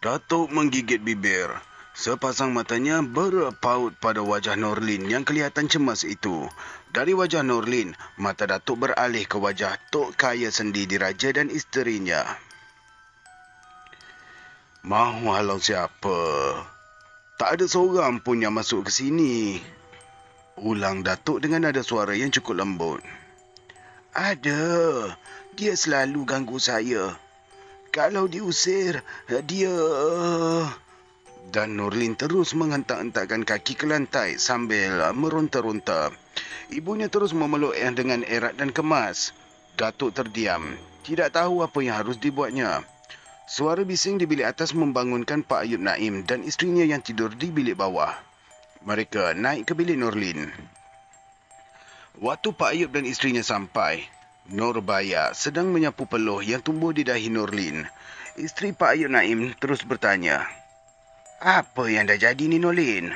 Datuk menggigit bibir. Sepasang matanya berpaut pada wajah Norlin yang kelihatan cemas itu. Dari wajah Norlin, mata Datuk beralih ke wajah Tok Kaya Sendi Diraja dan isterinya. Mahu halau siapa? Tak ada seorang pun yang masuk ke sini. Ulang Datuk dengan nada suara yang cukup lembut. Ada. Dia selalu ganggu saya. Kalau diusir, dia... Dan Norlin terus menghentak-hentakkan kaki ke lantai sambil meronta-ronta. Ibunya terus memeluk dengan erat dan kemas. Datuk terdiam. Tidak tahu apa yang harus dibuatnya. Suara bising di bilik atas membangunkan Pak Ayub Naim dan isterinya yang tidur di bilik bawah. Mereka naik ke bilik Norlin. Waktu Pak Ayub dan isterinya sampai, Norbaya sedang menyapu peluh yang tumbuh di dahi Norlin. Isteri Pak Ayub Naim terus bertanya, "Apa yang dah jadi ni, Norlin?"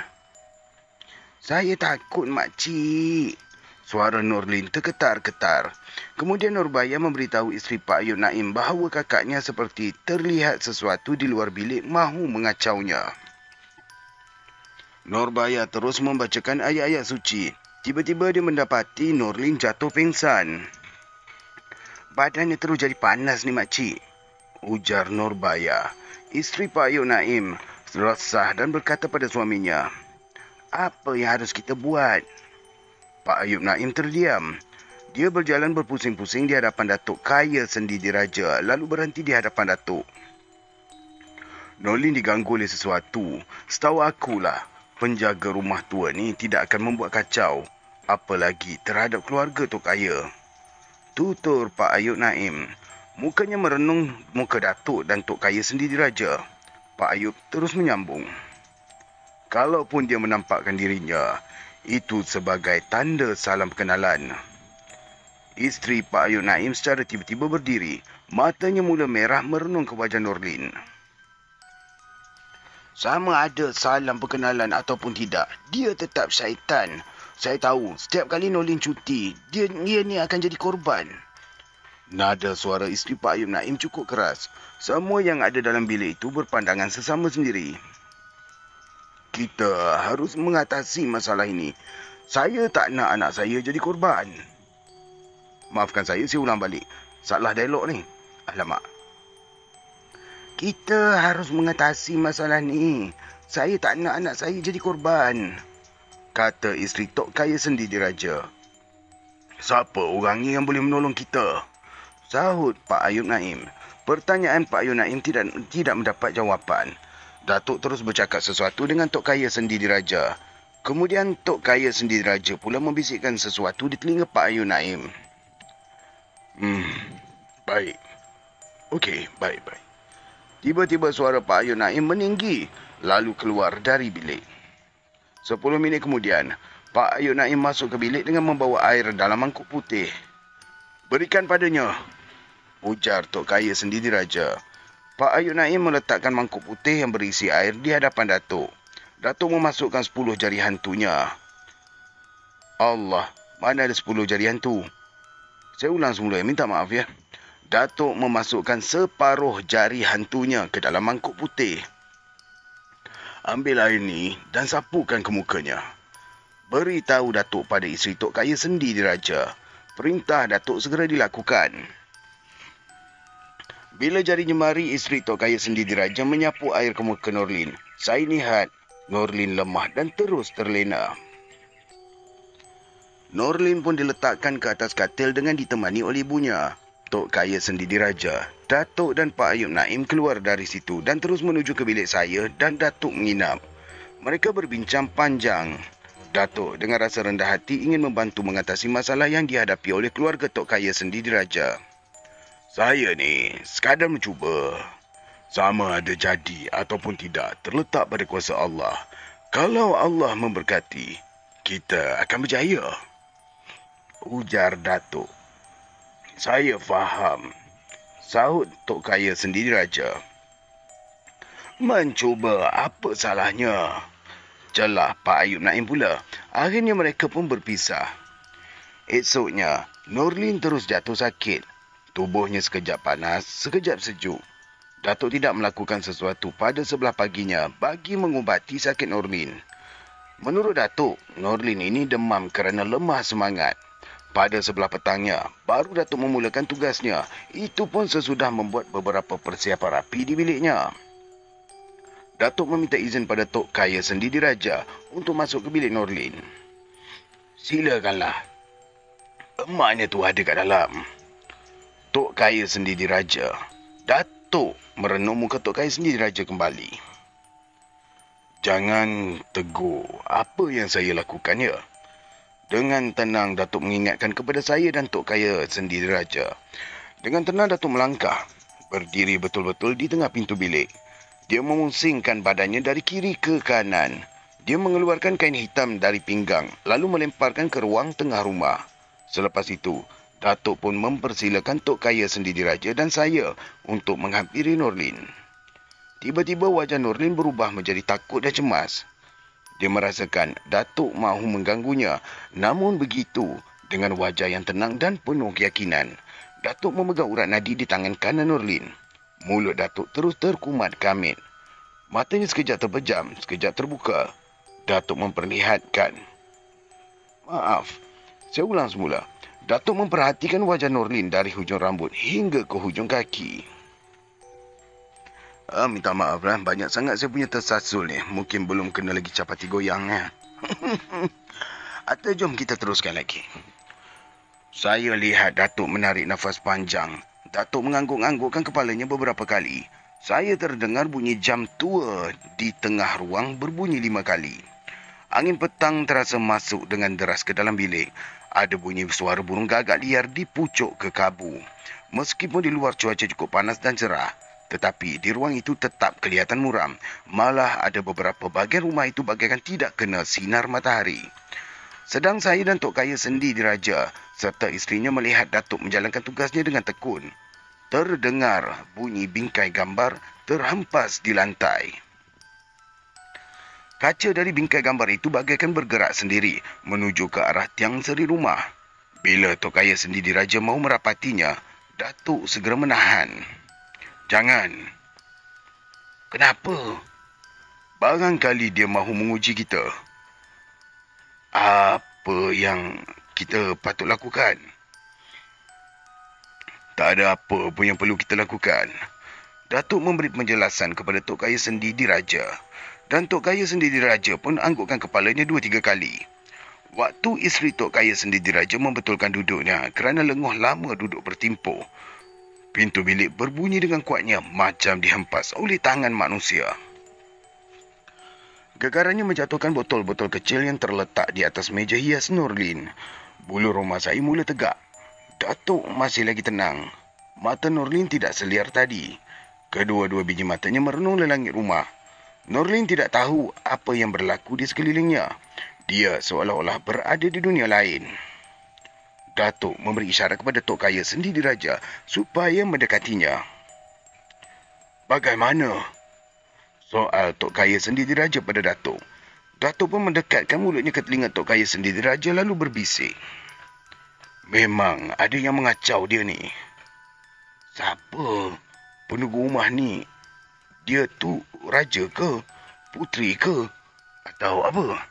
"Saya takut, makcik." Suara Norlin terketar-ketar. Kemudian Norbaya memberitahu isteri Pak Ayub Naim bahawa kakaknya seperti terlihat sesuatu di luar bilik mahu mengacaunya. Norbaya terus membacakan ayat-ayat suci. Tiba-tiba dia mendapati Norlin jatuh pingsan. "Badannya terus jadi panas ni, makcik," ujar Norbaya. Isteri Pak Ayub Naim resah dan berkata pada suaminya, "Apa yang harus kita buat?" Pak Ayub Naim terdiam. Dia berjalan berpusing-pusing di hadapan Datuk Kaya Sendi Diraja, lalu berhenti di hadapan Datuk. "Norlin diganggu oleh sesuatu. Setahu akulah, penjaga rumah tua ni tidak akan membuat kacau, apalagi terhadap keluarga Tok Kaya," tutur Pak Ayub Naim. Mukanya merenung muka Datuk dan Tok Kaya Sendi Diraja. Pak Ayub terus menyambung. "Kalaupun dia menampakkan dirinya, itu sebagai tanda salam perkenalan." Isteri Pak Ayub Naim secara tiba-tiba berdiri. Matanya mula merah merenung ke wajah Norlin. "Sama ada salam perkenalan ataupun tidak, dia tetap syaitan. Saya tahu, setiap kali Norlin cuti, dia ni akan jadi korban." Nada suara isteri Pak Ayub Naim cukup keras. Semua yang ada dalam bilik itu berpandangan sesama sendiri. "Kita harus mengatasi masalah ini. Saya tak nak anak saya jadi korban." Maafkan saya ulang balik. Salah dialog ni. Alamak. "Kita harus mengatasi masalah ni. Saya tak nak anak saya jadi korban," kata isteri Tok Kaya Sendi Diraja. "Siapa orangnya yang boleh menolong kita?" sahut Pak Ayub Naim. Pertanyaan Pak Ayub Naim tidak mendapat jawapan. Datuk terus bercakap sesuatu dengan Tok Kaya Sendi Diraja. Kemudian Tok Kaya Sendi Diraja pula membisikkan sesuatu di telinga Pak Ayub Naim. Baik. Okey, baik. Tiba-tiba suara Pak Ayub Naim meninggi, lalu keluar dari bilik. 10 minit kemudian, Pak Ayub Naim masuk ke bilik dengan membawa air dalam mangkuk putih. "Berikan padanya," ujar Tok Kaya Sendi Diraja. Pak Ayub Naim meletakkan mangkuk putih yang berisi air di hadapan Datuk. Datuk memasukkan 10 jari hantunya. Allah, mana ada 10 jari hantu? Saya ulang semula, minta maaf ya. Datuk memasukkan separuh jari hantunya ke dalam mangkuk putih. "Ambil air ni dan sapukan ke mukanya," beritahu Datuk pada isteri Tok Kaya Sendi Diraja. Perintah Datuk segera dilakukan. Bila jarinya mari, isteri Tok Kaya Sendi Diraja menyapu air ke muka Norlin. Saya lihat Norlin lemah dan terus terlena. Norlin pun diletakkan ke atas katil dengan ditemani oleh ibunya, Tok Kaya Sendi Diraja. Datuk dan Pak Ayub Naim keluar dari situ dan terus menuju ke bilik saya dan Datuk menginap. Mereka berbincang panjang. Datuk dengan rasa rendah hati ingin membantu mengatasi masalah yang dihadapi oleh keluarga Tok Kaya Sendi Diraja. "Saya ni sekadar mencuba. Sama ada jadi ataupun tidak terletak pada kuasa Allah. Kalau Allah memberkati, kita akan berjaya," ujar Datuk. "Saya faham," sahut Tok Kaya Sendi Diraja. "Mencuba apa salahnya?" celah Pak Ayub Naim pula. Akhirnya mereka pun berpisah. Esoknya, Norlin terus jatuh sakit. Tubuhnya sekejap panas, sekejap sejuk. Datuk tidak melakukan sesuatu pada sebelah paginya bagi mengubati sakit Nurlin. Menurut Datuk, Nurlin ini demam kerana lemah semangat. Pada sebelah petangnya, baru Datuk memulakan tugasnya. Itu pun sesudah membuat beberapa persiapan rapi di biliknya. Datuk meminta izin pada Tok Kaya Sendi Diraja untuk masuk ke bilik Nurlin. Silakanlah. Emaknya tu ada kat dalam. Tok Kaya Sendi Diraja. Datuk merenung muka Tok Kaya Sendi Diraja kembali. Jangan tegur apa yang saya lakukan ya. Dengan tenang Datuk mengingatkan kepada saya dan Tok Kaya Sendi Diraja. Dengan tenang Datuk melangkah, berdiri betul-betul di tengah pintu bilik. Dia memusingkan badannya dari kiri ke kanan. Dia mengeluarkan kain hitam dari pinggang, lalu melemparkan ke ruang tengah rumah. Selepas itu, Datuk pun mempersilakan Tok Kaya Sendi Diraja dan saya untuk menghampiri Nurlin. Tiba-tiba wajah Nurlin berubah menjadi takut dan cemas. Dia merasakan Datuk mahu mengganggunya. Namun begitu, dengan wajah yang tenang dan penuh keyakinan, Datuk memegang urat nadi di tangan kanan Nurlin. Mulut Datuk terus terkumat kamit. Matanya sekejap terpejam, sekejap terbuka. Datuk memperlihatkan. Maaf, saya ulang semula. Datuk memperhatikan wajah Nurlin dari hujung rambut hingga ke hujung kaki. Minta maaf lah, banyak sangat saya punya tersasul ni. Mungkin belum kena lagi capati goyang. Atau jom kita teruskan lagi. Saya lihat Datuk menarik nafas panjang. Datuk mengangguk-anggukkan kepalanya beberapa kali. Saya terdengar bunyi jam tua di tengah ruang berbunyi 5 kali. Angin petang terasa masuk dengan deras ke dalam bilik. Ada bunyi suara burung gagak liar di pucuk kekabu. Meskipun di luar cuaca cukup panas dan cerah, tetapi di ruang itu tetap kelihatan muram. Malah ada beberapa bahagian rumah itu bagaikan tidak kena sinar matahari. Sedang saya dan Tok Kaya Sendi Diraja serta isterinya melihat Datuk menjalankan tugasnya dengan tekun. Terdengar bunyi bingkai gambar terhempas di lantai. Kaca dari bingkai gambar itu bagaikan bergerak sendiri menuju ke arah tiang seri rumah. Bila Tok Kaya Sendi Diraja mahu merapatinya, Datuk segera menahan. Jangan. Kenapa? Barangkali dia mahu menguji kita. Apa yang kita patut lakukan? Tak ada apa pun yang perlu kita lakukan. Datuk memberi penjelasan kepada Tok Kaya Sendi Diraja. Dan Tok Kaya Sendi Diraja pun anggukkan kepalanya 2-3 kali. Waktu isteri Tok Kaya Sendi Diraja membetulkan duduknya kerana lenguh lama duduk bertimpu, pintu bilik berbunyi dengan kuatnya macam dihempas oleh tangan manusia. Gagarannya menjatuhkan botol-botol kecil yang terletak di atas meja hias Nurlin. Bulu roma saya mula tegak. Datuk masih lagi tenang. Mata Nurlin tidak seliar tadi. Kedua-dua biji matanya merenung le langit rumah. Nurlin tidak tahu apa yang berlaku di sekelilingnya. Dia seolah-olah berada di dunia lain. Datuk memberi isyarat kepada Tok Kaya Sendi Diraja supaya mendekatinya. Bagaimana? Soal Tok Kaya Sendi Diraja pada Datuk. Datuk pun mendekatkan mulutnya ke telinga Tok Kaya Sendi Diraja lalu berbisik. Memang ada yang mengacau dia ni. Siapa? Penunggu rumah ni. Dia tu raja ke? Puteri ke? Atau apa?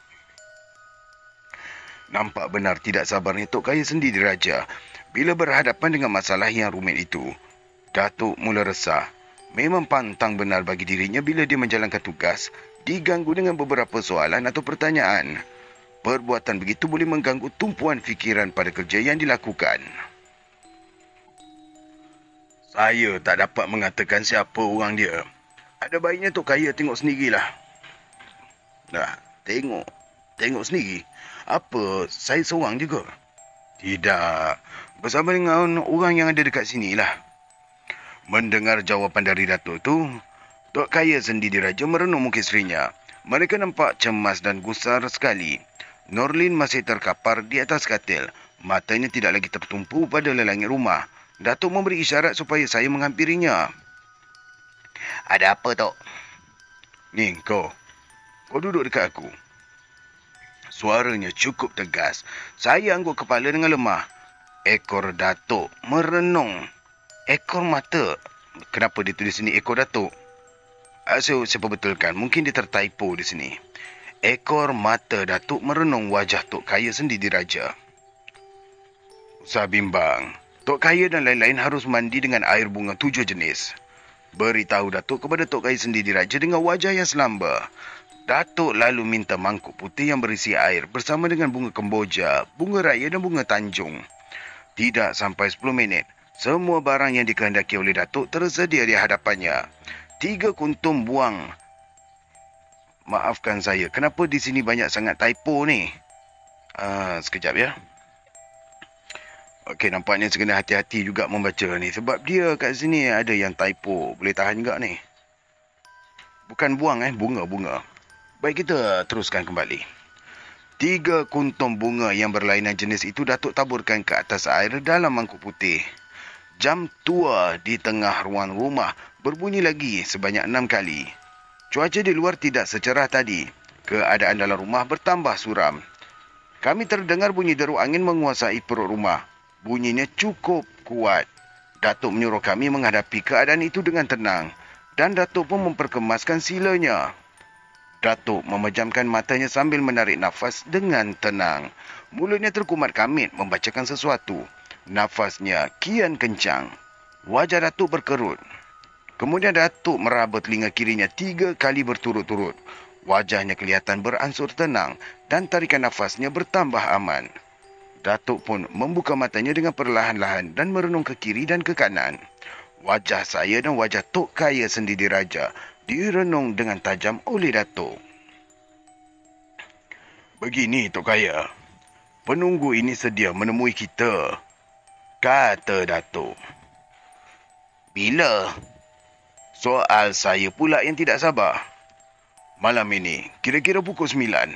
Nampak benar tidak sabarnya Tok Kaya Sendi Diraja bila berhadapan dengan masalah yang rumit itu. Datuk mula resah. Memang pantang benar bagi dirinya bila dia menjalankan tugas, diganggu dengan beberapa soalan atau pertanyaan. Perbuatan begitu boleh mengganggu tumpuan fikiran pada kerja yang dilakukan. Saya tak dapat mengatakan siapa orang dia. Ada baiknya Tok Kaya tengok sendirilah. Dah, tengok sendiri. Apa, saya seorang juga? Tidak, bersama dengan orang yang ada dekat sinilah. Mendengar jawapan dari Datuk tu, Tok Kaya Sendi Diraja merenung muka isterinya. Mereka nampak cemas dan gusar sekali. Nurlin masih terkapar di atas katil. Matanya tidak lagi tertumpu pada lelangit rumah. Datuk memberi isyarat supaya saya menghampirinya. Ada apa, Tok? Ni, kau duduk dekat aku. Suaranya cukup tegas. Saya angguk kepala dengan lemah. Ekor Datuk merenung. Ekor mata kenapa dia tulis sini ekor Datuk? Saya perbetulkan, mungkin dia tertypo di sini. Ekor mata Datuk merenung wajah Tok Kaya Sendi Diraja. Usah bimbang. Tok Kaya dan lain-lain harus mandi dengan air bunga 7 jenis. Beritahu Datuk kepada Tok Kaya Sendi Diraja dengan wajah yang selamba. Datuk lalu minta mangkuk putih yang berisi air bersama dengan bunga kemboja, bunga raya dan bunga tanjung. Tidak sampai 10 minit, semua barang yang dikehendaki oleh Datuk tersedia di hadapannya. 3 kuntum buang. Maafkan saya, kenapa di sini banyak sangat typo ni? Sekejap ya. Okey, nampaknya saya kena hati-hati juga membaca ni. Sebab dia kat sini ada yang typo. Boleh tahan juga ni. Bukan buang bunga-bunga. Baik, kita teruskan kembali. 3 kuntum bunga yang berlainan jenis itu Datuk taburkan ke atas air dalam mangkuk putih. Jam tua di tengah ruang rumah berbunyi lagi sebanyak 6 kali. Cuaca di luar tidak secerah tadi. Keadaan dalam rumah bertambah suram. Kami terdengar bunyi deru angin menguasai perut rumah. Bunyinya cukup kuat. Datuk menyuruh kami menghadapi keadaan itu dengan tenang. Dan Datuk pun memperkemaskan silanya. Datuk memejamkan matanya sambil menarik nafas dengan tenang. Mulutnya terkumat kamit membacakan sesuatu. Nafasnya kian kencang. Wajah Datuk berkerut. Kemudian Datuk meraba telinga kirinya 3 kali berturut-turut. Wajahnya kelihatan beransur tenang dan tarikan nafasnya bertambah aman. Datuk pun membuka matanya dengan perlahan-lahan dan merenung ke kiri dan ke kanan. Wajah saya dan wajah Tok Kaya Sendi Diraja direnung dengan tajam oleh Datuk. Begini Tok Kaya, penunggu ini sedia menemui kita, kata Datuk. Bila? Soal saya pula yang tidak sabar. Malam ini, kira-kira pukul 9.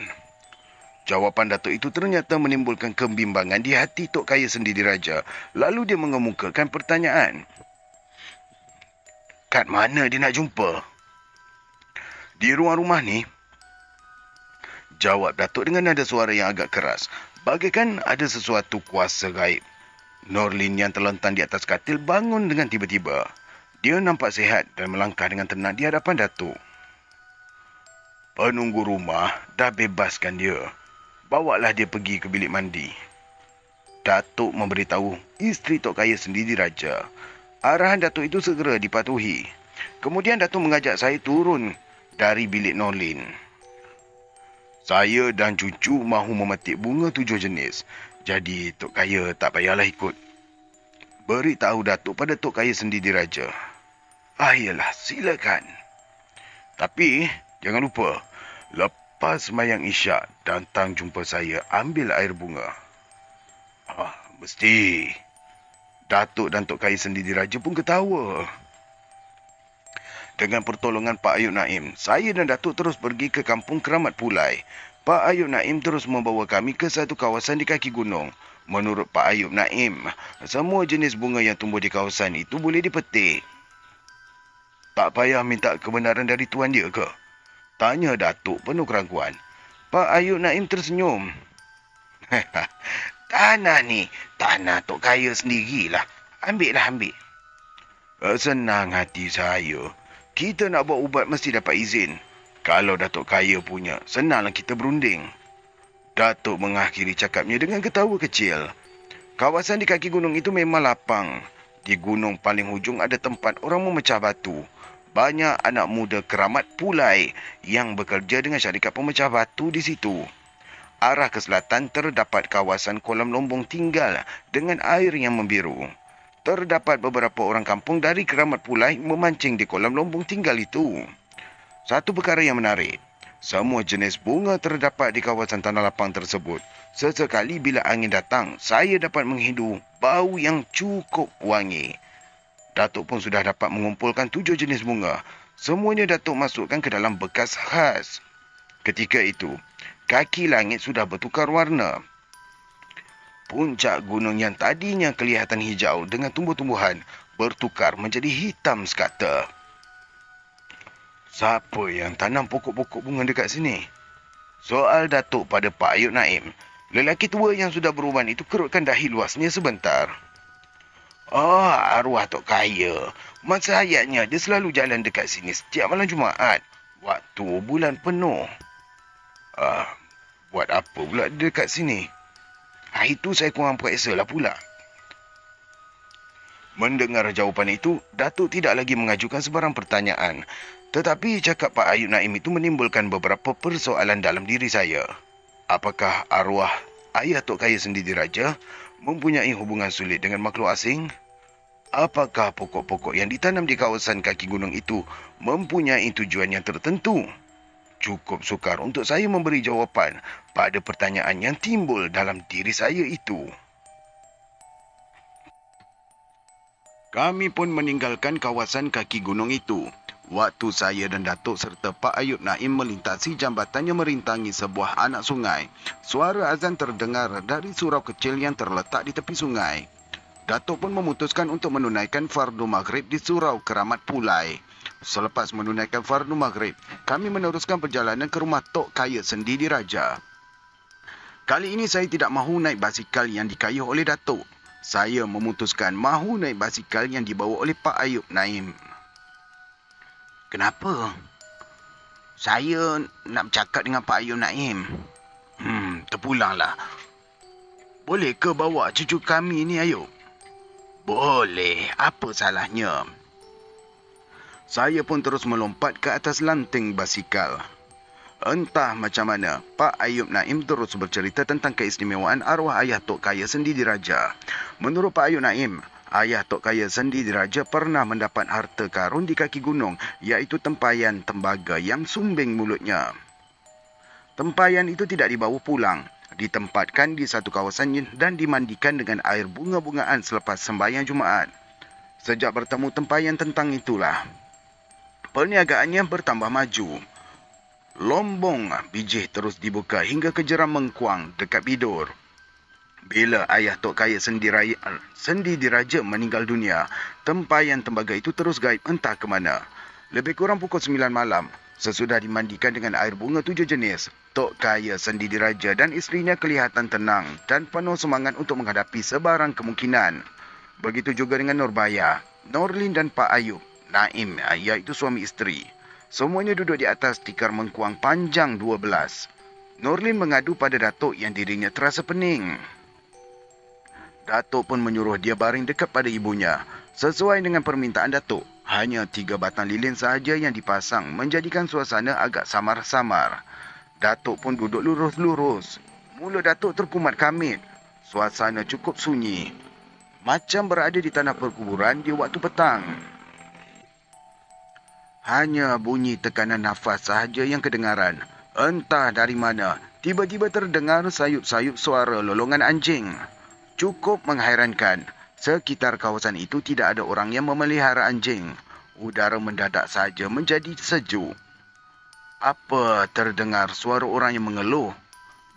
Jawapan Datuk itu ternyata menimbulkan kebimbangan di hati Tok Kaya Sendi Diraja. Lalu dia mengemukakan pertanyaan. Kat mana dia nak jumpa? Di ruang rumah ni. Jawab Datuk dengan nada suara yang agak keras. Bagaikan ada sesuatu kuasa gaib. Norlin yang terlentang di atas katil bangun dengan tiba-tiba. Dia nampak sihat dan melangkah dengan tenang di hadapan Datuk. Penunggu rumah dah bebaskan dia. Bawalah dia pergi ke bilik mandi. Datuk memberitahu isteri Tok Kaya Sendi Diraja. Arahan Datuk itu segera dipatuhi. Kemudian Datuk mengajak saya turun dari bilik Norlin. Saya dan cucu mahu memetik bunga 7 jenis. Jadi Tok Kaya tak payahlah ikut. Beritahu Datuk pada Tok Kaya Sendi Diraja. Yalah, silakan. Tapi jangan lupa, lepas sembahyang isyak, datang jumpa saya, ambil air bunga. Mesti. Datuk dan Tok Kaya Sendi Diraja pun ketawa. Dengan pertolongan Pak Ayub Naim, saya dan Datuk terus pergi ke kampung Keramat Pulai. Pak Ayub Naim terus membawa kami ke satu kawasan di kaki gunung. Menurut Pak Ayub Naim, semua jenis bunga yang tumbuh di kawasan itu boleh dipetik. Tak payah minta kebenaran dari tuan dia ke? Tanya Datuk penuh keraguan. Pak Ayub Naim tersenyum. Tanah ni, tanah Tok Kaya sendirilah. Ambil. Senang hati saya. Kita nak buat ubat mesti dapat izin. Kalau Datuk Kaya punya, senanglah kita berunding. Datuk mengakhiri cakapnya dengan ketawa kecil. Kawasan di kaki gunung itu memang lapang. Di gunung paling hujung ada tempat orang memecah batu. Banyak anak muda Keramat Pulai yang bekerja dengan syarikat pemecah batu di situ. Arah ke selatan terdapat kawasan kolam lombong tinggal dengan air yang membiru. Terdapat beberapa orang kampung dari Keramat Pulai memancing di kolam lombong tinggal itu. Satu perkara yang menarik, semua jenis bunga terdapat di kawasan tanah lapang tersebut. Sesekali bila angin datang, saya dapat menghidu bau yang cukup wangi. Datuk pun sudah dapat mengumpulkan 7 jenis bunga. Semuanya Datuk masukkan ke dalam bekas khas. Ketika itu, kaki langit sudah bertukar warna. Puncak gunung yang tadinya kelihatan hijau dengan tumbuh-tumbuhan bertukar menjadi hitam sekata. Siapa yang tanam pokok-pokok bunga dekat sini? Soal Datuk pada Pak Ayub Naim. Lelaki tua yang sudah beruban itu kerutkan dahi luasnya sebentar. Oh, arwah Tok Kaya. Masa hayatnya, dia selalu jalan dekat sini setiap malam Jumaat. Waktu bulan penuh. Ah, buat apa pula dia dekat sini? Itu saya kurang periksa lah pula. Mendengar jawapan itu, Datuk tidak lagi mengajukan sebarang pertanyaan. Tetapi cakap Pak Ayub Naim itu menimbulkan beberapa persoalan dalam diri saya. Apakah arwah ayah Tok Kaya Sendi Diraja mempunyai hubungan sulit dengan makhluk asing? Apakah pokok-pokok yang ditanam di kawasan kaki gunung itu mempunyai tujuan yang tertentu? Cukup sukar untuk saya memberi jawapan pada pertanyaan yang timbul dalam diri saya itu. Kami pun meninggalkan kawasan kaki gunung itu. Waktu saya dan Datuk serta Pak Ayub Naim melintasi jambatan yang merintangi sebuah anak sungai, suara azan terdengar dari surau kecil yang terletak di tepi sungai. Datuk pun memutuskan untuk menunaikan fardu maghrib di surau Keramat Pulai. Selepas menunaikan fardu maghrib, kami meneruskan perjalanan ke rumah Tok Kaya Sendi Diraja. Kali ini saya tidak mahu naik basikal yang dikayuh oleh Datuk. Saya memutuskan mahu naik basikal yang dibawa oleh Pak Ayub Naim. Kenapa? Saya nak bercakap dengan Pak Ayub Naim. Terpulanglah. Boleh ke bawa cucu kami ni, Ayub? Boleh. Apa salahnya? Saya pun terus melompat ke atas lanting basikal. Entah macam mana, Pak Ayub Naim terus bercerita tentang keistimewaan arwah ayah Tok Kaya Sendi Diraja. Menurut Pak Ayub Naim, ayah Tok Kaya Sendi Diraja pernah mendapat harta karun di kaki gunung, iaitu tempayan tembaga yang sumbing mulutnya. Tempayan itu tidak dibawa pulang, ditempatkan di satu kawasan dan dimandikan dengan air bunga-bungaan selepas sembahyang Jumaat. Sejak bertemu tempayan tentang itulah, perniagaannya bertambah maju. Lombong bijih terus dibuka hingga ke jeram Mengkuang dekat Bidur. Bila ayah Tok Kaya Sendi Diraja meninggal dunia, tempayan tembaga itu terus gaib entah ke mana. Lebih kurang pukul 9 malam, sesudah dimandikan dengan air bunga 7 jenis, Tok Kaya Sendi Diraja dan isterinya kelihatan tenang dan penuh semangat untuk menghadapi sebarang kemungkinan. Begitu juga dengan Nurbaya, Norlin dan Pak Ayub Naim, iaitu suami isteri. Semuanya duduk di atas tikar Mengkuang panjang 12. Norlin mengadu pada Datuk yang dirinya terasa pening. Datuk pun menyuruh dia baring dekat pada ibunya. Sesuai dengan permintaan Datuk, hanya 3 batang lilin sahaja yang dipasang menjadikan suasana agak samar-samar. Datuk pun duduk lurus-lurus. Mula Datuk terkumat kamit. Suasana cukup sunyi, macam berada di tanah perkuburan di waktu petang. Hanya bunyi tekanan nafas sahaja yang kedengaran. Entah dari mana, tiba-tiba terdengar sayup-sayup suara lolongan anjing. Cukup menghairankan, sekitar kawasan itu tidak ada orang yang memelihara anjing. Udara mendadak saja menjadi sejuk. Apa terdengar suara orang yang mengeluh?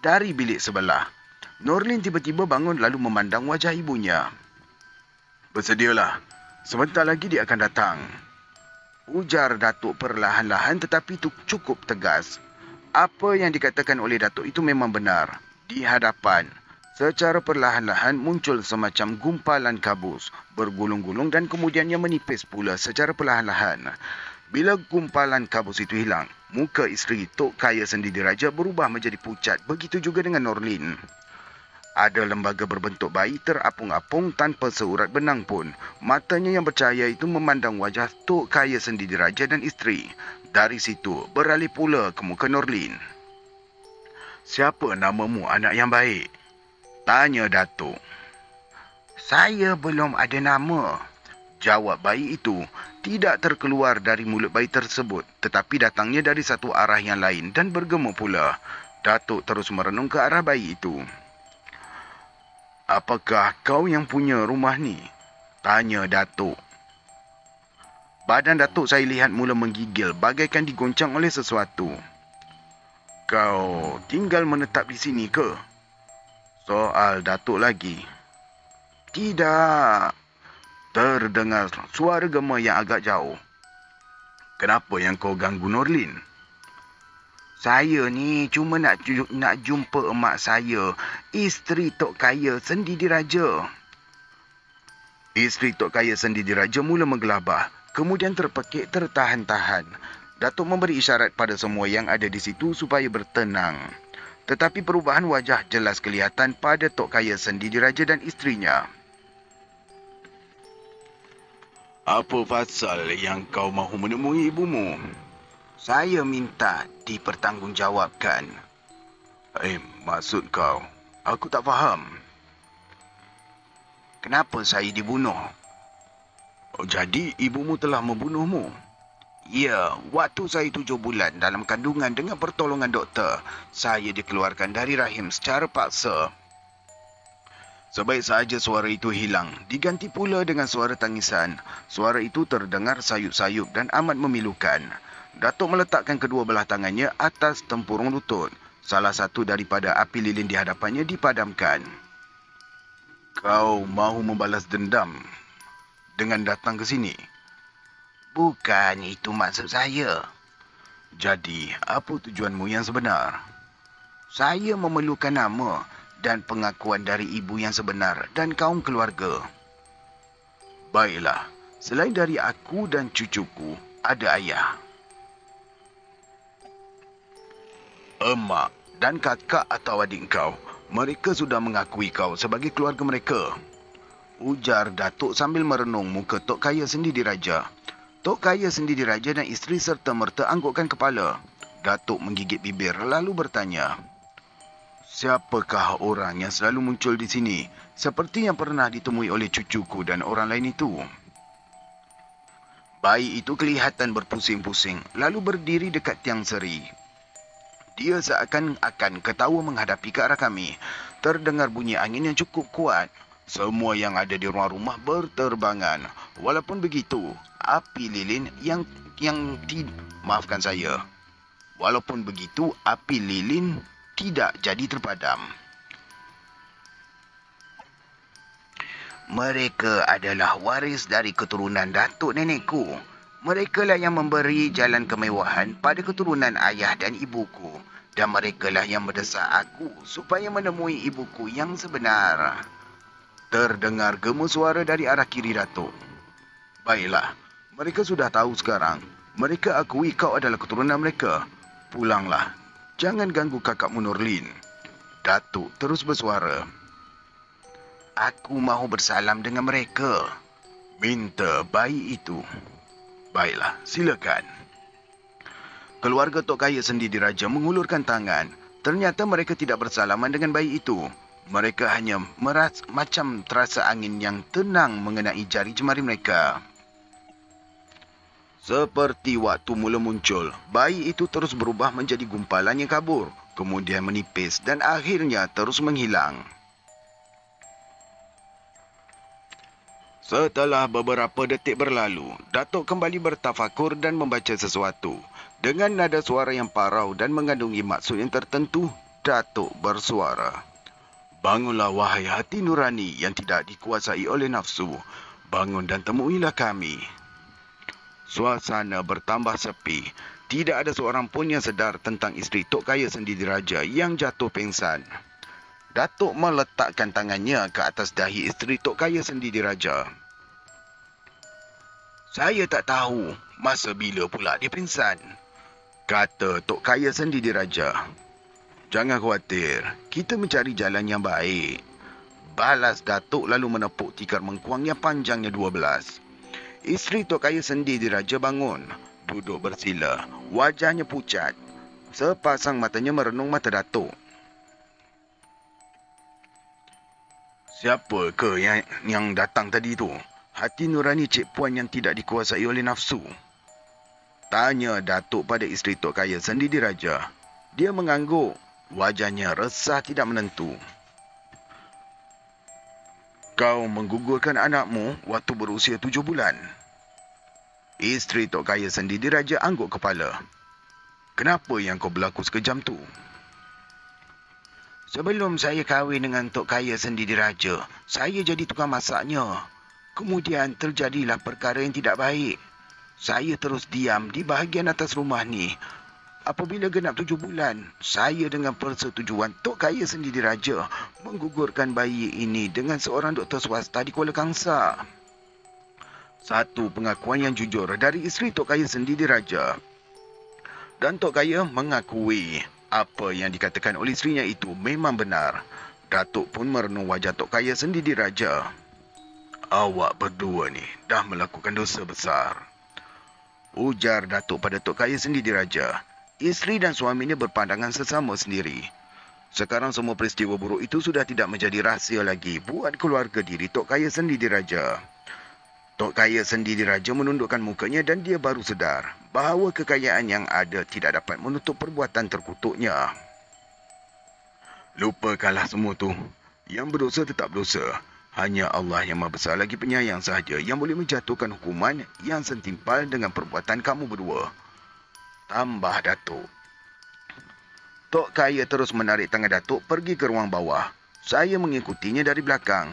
Dari bilik sebelah, Norlin tiba-tiba bangun lalu memandang wajah ibunya. Bersedialah, sebentar lagi dia akan datang. Ujar Datuk perlahan-lahan tetapi cukup tegas. Apa yang dikatakan oleh Datuk itu memang benar. Di hadapan, secara perlahan-lahan muncul semacam gumpalan kabus, bergulung-gulung dan kemudiannya menipis pula secara perlahan-lahan. Bila gumpalan kabus itu hilang, muka isteri Tok Kaya Sendi Diraja berubah menjadi pucat. Begitu juga dengan Norlin. Ada lembaga berbentuk bayi terapung-apung tanpa seurat benang pun. Matanya yang bercahaya itu memandang wajah Tok Kaya Sendi Diraja dan isteri. Dari situ beralih pula ke muka Norlin. Siapa namamu, anak yang baik? Tanya Datuk. Saya belum ada nama. Jawab bayi itu. Tidak terkeluar dari mulut bayi tersebut, tetapi datangnya dari satu arah yang lain dan bergema pula. Datuk terus merenung ke arah bayi itu. Apakah kau yang punya rumah ni? Tanya Datuk. Badan Datuk saya lihat mula menggigil bagaikan digoncang oleh sesuatu. Kau tinggal menetap di sini ke? Soal Datuk lagi. Tidak. Terdengar suara gema yang agak jauh. Kenapa yang kau ganggu Norlin? Saya ni cuma nak jumpa emak saya, isteri Tok Kaya Sendi Diraja. Isteri Tok Kaya Sendi Diraja mula menggelabah, kemudian terpekik tertahan-tahan. Datuk memberi isyarat pada semua yang ada di situ supaya bertenang. Tetapi perubahan wajah jelas kelihatan pada Tok Kaya Sendi Diraja dan isterinya. Apa pasal yang kau mahu menemui ibumu? Saya minta dipertanggungjawabkan. Maksud kau? Aku tak faham. Kenapa saya dibunuh? Jadi ibumu telah membunuhmu? Ya, waktu saya 7 bulan dalam kandungan dengan pertolongan doktor, saya dikeluarkan dari rahim secara paksa. Sebaik sahaja suara itu hilang, diganti pula dengan suara tangisan. Suara itu terdengar sayup-sayup dan amat memilukan. Datuk meletakkan kedua belah tangannya atas tempurung lutut. Salah satu daripada api lilin di hadapannya dipadamkan. Kau mahu membalas dendam dengan datang ke sini? Bukan itu maksud saya. Jadi, apa tujuanmu yang sebenar? Saya memerlukan nama dan pengakuan dari ibu yang sebenar dan kaum keluarga. Baiklah, selain dari aku dan cucuku, ada ayah, emak dan kakak atau adik kau. Mereka sudah mengakui kau sebagai keluarga mereka. Ujar Datuk sambil merenung muka Tok Kaya Sendi Diraja. Tok Kaya Sendi Diraja dan isteri serta-merta anggukkan kepala. Datuk menggigit bibir lalu bertanya, siapakah orang yang selalu muncul di sini seperti yang pernah ditemui oleh cucuku dan orang lain itu? Bayi itu kelihatan berpusing-pusing lalu berdiri dekat tiang seri. Dia seakan-akan ketawa menghadapi ke arah kami. Terdengar bunyi angin yang cukup kuat. Semua yang ada di rumah-rumah berterbangan. Walaupun begitu, api lilin Walaupun begitu, api lilin tidak jadi terpadam. Mereka adalah waris dari keturunan datuk nenekku. Mereka lah yang memberi jalan kemewahan pada keturunan ayah dan ibuku. Dan mereka lah yang mendesak aku supaya menemui ibuku yang sebenar. Terdengar gema suara dari arah kiri Datuk. Baiklah, mereka sudah tahu sekarang. Mereka akui kau adalah keturunan mereka. Pulanglah. Jangan ganggu kakakmu Nurlin. Datuk terus bersuara. Aku mahu bersalam dengan mereka. Minta bayi itu. Baiklah, silakan. Keluarga Tok Kaya Sendi Diraja mengulurkan tangan. Ternyata mereka tidak bersalaman dengan bayi itu. Mereka hanya macam terasa angin yang tenang mengenai jari jemari mereka. Seperti waktu mula muncul, bayi itu terus berubah menjadi gumpalan yang kabur, kemudian menipis dan akhirnya terus menghilang. Setelah beberapa detik berlalu, Datuk kembali bertafakur dan membaca sesuatu. Dengan nada suara yang parau dan mengandungi maksud yang tertentu, Datuk bersuara. Bangunlah wahai hati nurani yang tidak dikuasai oleh nafsu. Bangun dan temuilah kami. Suasana bertambah sepi. Tidak ada seorang pun yang sedar tentang isteri Tok Kaya Sendi Diraja yang jatuh pingsan. Datuk meletakkan tangannya ke atas dahi isteri Tok Kaya Sendi Diraja. Saya tak tahu masa bila pula dia pingsan, kata Tok Kaya Sendi Diraja. Jangan khawatir, kita mencari jalan yang baik. Balas Datuk lalu menepuk tikar mengkuang yang panjangnya 12. Isteri Tok Kaya Sendi Diraja bangun, duduk bersila, wajahnya pucat. Sepasang matanya merenung mata Datuk. Siapa ke yang datang tadi tu? Hati nurani Cik Puan yang tidak dikuasai oleh nafsu? Tanya Datuk pada isteri Tok Kaya Sendi Diraja. Dia mengangguk. Wajahnya resah tidak menentu. Kau menggugurkan anakmu waktu berusia 7 bulan. Isteri Tok Kaya Sendi Diraja angguk kepala. Kenapa yang kau berlaku sekejam tu? Sebelum saya kahwin dengan Tok Kaya Sendi Diraja, saya jadi tukang masaknya. Kemudian terjadilah perkara yang tidak baik. Saya terus diam di bahagian atas rumah ni. Apabila genap 7 bulan, saya dengan persetujuan Tok Kaya Sendi Diraja menggugurkan bayi ini dengan seorang doktor swasta di Kuala Kangsar. Satu pengakuan yang jujur dari isteri Tok Kaya Sendi Diraja. Dan Tok Kaya mengakui apa yang dikatakan oleh isterinya itu memang benar. Datuk pun merenung wajah Tok Kaya Sendi Diraja. Awak berdua ni dah melakukan dosa besar, ujar Datuk pada Tok Kaya Sendi Diraja. Isteri dan suaminya berpandangan sesama sendiri. Sekarang semua peristiwa buruk itu sudah tidak menjadi rahsia lagi buat keluarga diri Tok Kaya Sendi Diraja. Tok Kaya Sendi Diraja menundukkan mukanya dan dia baru sedar bahawa kekayaan yang ada tidak dapat menutup perbuatan terkutuknya. Lupakanlah semua tu. Yang berdosa tetap berdosa. Hanya Allah yang Maha Besar lagi penyayang sahaja yang boleh menjatuhkan hukuman yang setimpal dengan perbuatan kamu berdua. Tambah Datuk. Tok Kaya terus menarik tangan Datuk pergi ke ruang bawah. Saya mengikutinya dari belakang.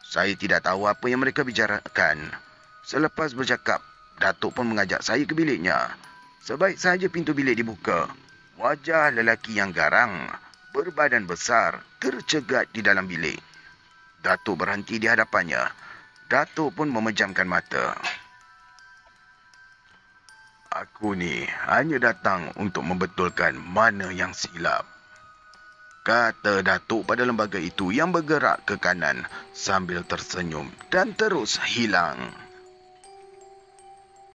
Saya tidak tahu apa yang mereka bicarakan. Selepas bercakap, Datuk pun mengajak saya ke biliknya. Sebaik sahaja pintu bilik dibuka, wajah lelaki yang garang, berbadan besar, tercegat di dalam bilik. Datuk berhenti di hadapannya. Datuk pun memejamkan mata. Aku ni hanya datang untuk membetulkan mana yang silap, kata Datuk pada lembaga itu yang bergerak ke kanan sambil tersenyum dan terus hilang.